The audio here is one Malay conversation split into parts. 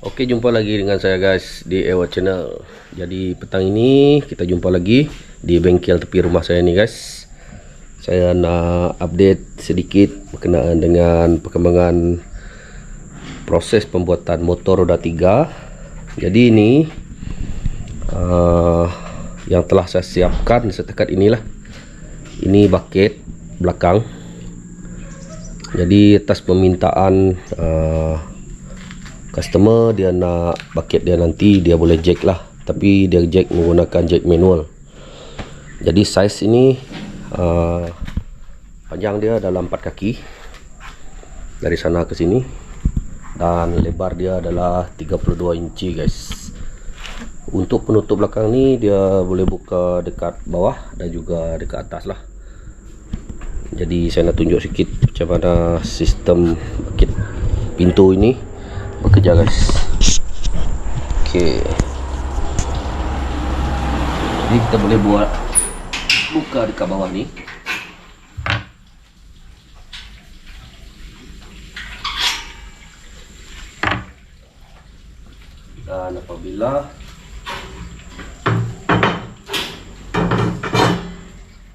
Oke, jumpa lagi dengan saya guys di Ewa Channel. Jadi petang ini kita jumpa lagi di bengkel tepi rumah saya nih guys. Saya nak update sedikit berkenaan dengan perkembangan proses pembuatan motor roda 3. Jadi ini yang telah saya siapkan setakat inilah. Ini bucket belakang. Jadi atas permintaan customer, dia nak bucket dia nanti dia boleh jack lah, tapi dia jack menggunakan jack manual. Jadi size ini panjang dia dalam 4 kaki dari sana ke sini, dan lebar dia adalah 32 inci guys. Untuk penutup belakang ni dia boleh buka dekat bawah dan juga dekat atas lah. Jadi saya nak tunjuk sikit macam mana sistem bucket pintu ini bekerja guys. Okey, jadi kita boleh buat buka dekat bawah ni. Dan apabila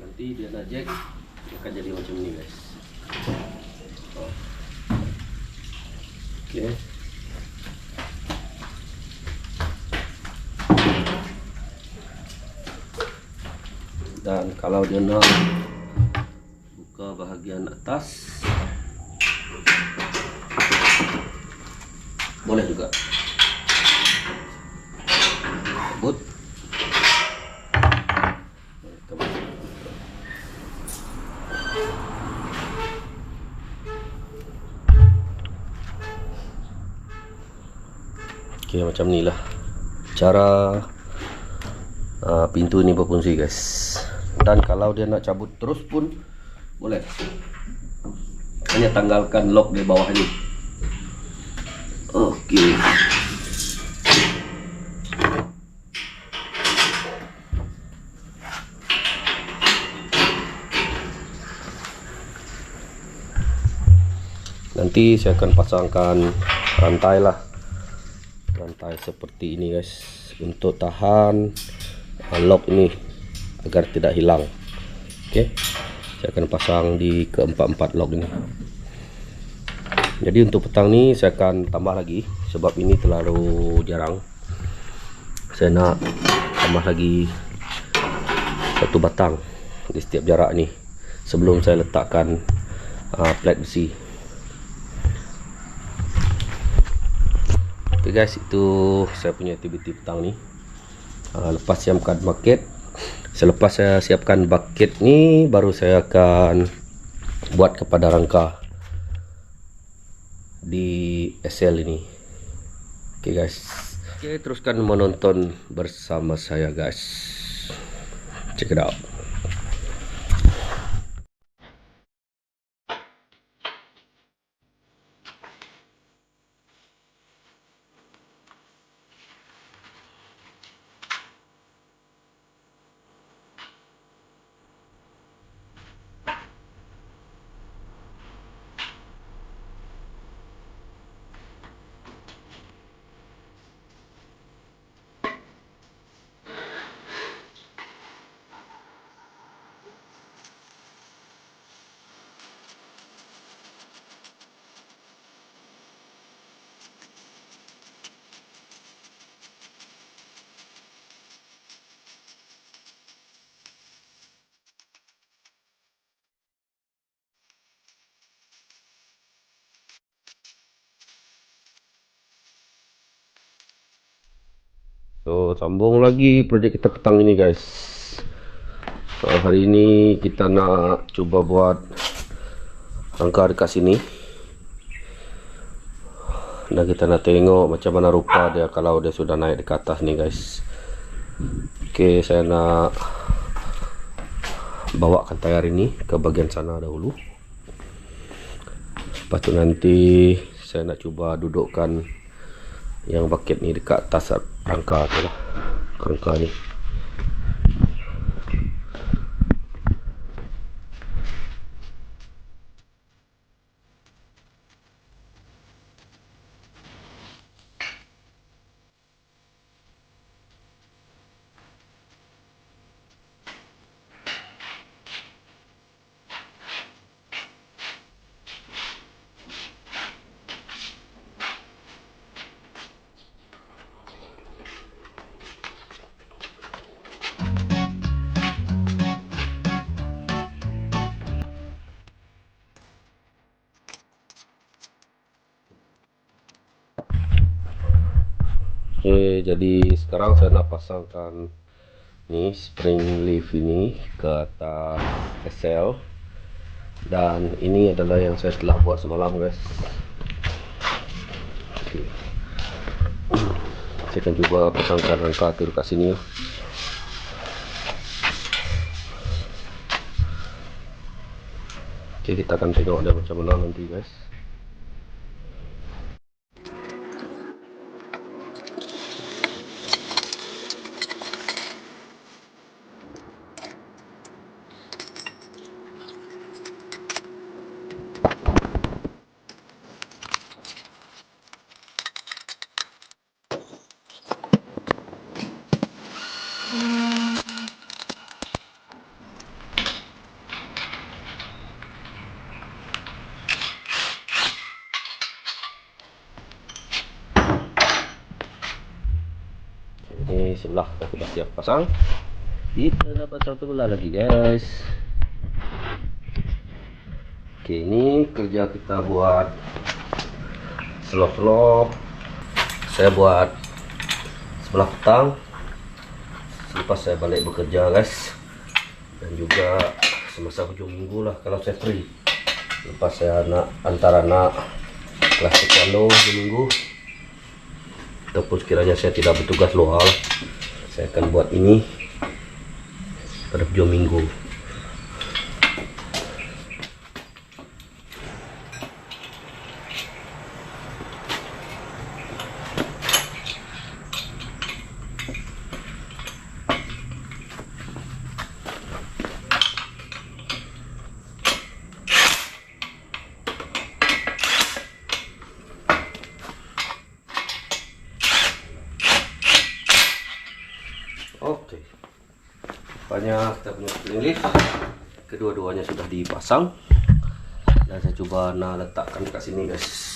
nanti dia nak jack, dia akan jadi macam ni guys. Okey, dan kalau dia nak buka bahagian atas boleh juga. Sebut okey, macam ni lah cara pintu ini berfungsi guys. Dan kalau dia nak cabut terus pun boleh, hanya tanggalkan lock di bawah ini. Okey, nanti saya akan pasangkan rantai lah, rantai seperti ini guys, untuk tahan lock ini agar tidak hilang. Okey, saya akan pasang di keempat-empat lock ini. Jadi untuk petang ni saya akan tambah lagi, sebab ini terlalu jarang. Saya nak tambah lagi satu batang di setiap jarak ni sebelum saya letakkan plat besi. Oke guys, itu saya punya aktiviti petang ni. Lepas siapkan bucket, selepas saya siapkan bucket ni, baru saya akan buat kepada rangka di SL ini. Oke guys, oke, teruskan menonton bersama saya guys. Check it out. So, sambung lagi projek kita petang ini guys. Hari ini kita nak cuba buat rangka dekat sini, dan kita nak tengok macam mana rupa dia kalau dia sudah naik dekat atas ni guys. Okey, saya nak bawakan tayar ini ke bagian sana dahulu. Lepas tu nanti saya nak cuba dudukkan yang bucket ni dekat atas rangka tu lah, rangka ni. Oke, jadi sekarang saya nak pasangkan nih spring leaf ini ke atas SL, dan ini adalah yang saya telah buat semalam guys. Oke. Saya akan coba pasangkan rangka ke dekat sini. Oke, kita akan tengok dia macam mana nanti guys. Ini sebelah sudah siap pasang. Kita dapat satu belah lagi guys. Oke, ini kerja kita buat slow-slow. Saya buat sebelah petang selepas saya balik bekerja guys, dan juga semasa hujung minggu lah kalau saya free. Lepas saya antara anak kelas taekwondo di minggu, ataupun sekiranya saya tidak bertugas luar, saya akan buat ini pada hujung minggu. Oke, rupanya kita punya spring leaf kedua-duanya sudah dipasang, dan saya coba letakkan dekat sini guys.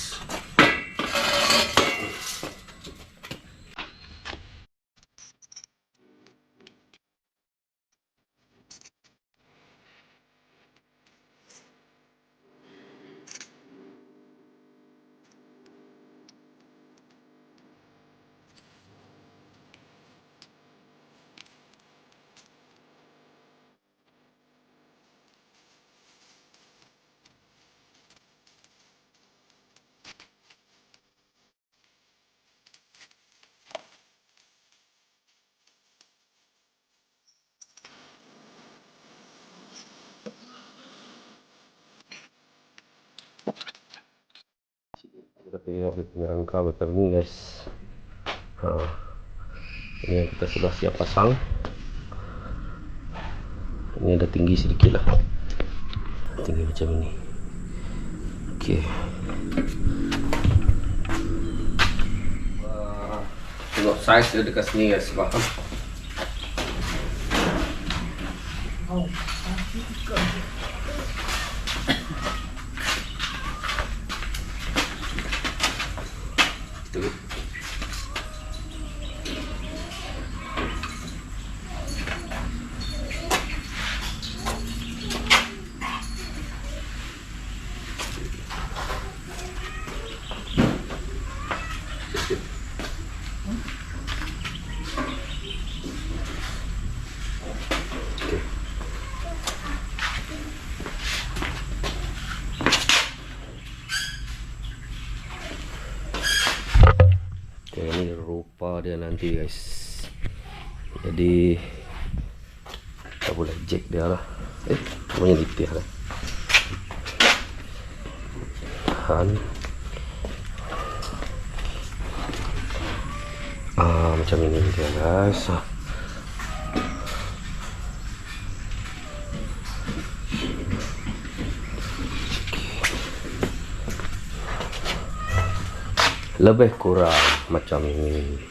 Tapi kita punya rangka macam ni guys. Ini kita sudah siap pasang. Ini ada tinggi sedikit lah, tinggi macam ini. Oke. Tengok size dia dekat sini guys, faham? Ini rupa dia nanti guys. Jadi kita boleh jack dia lah. Namanya lipih lah. Macam ini dia guys. Lebih kurang macam ini.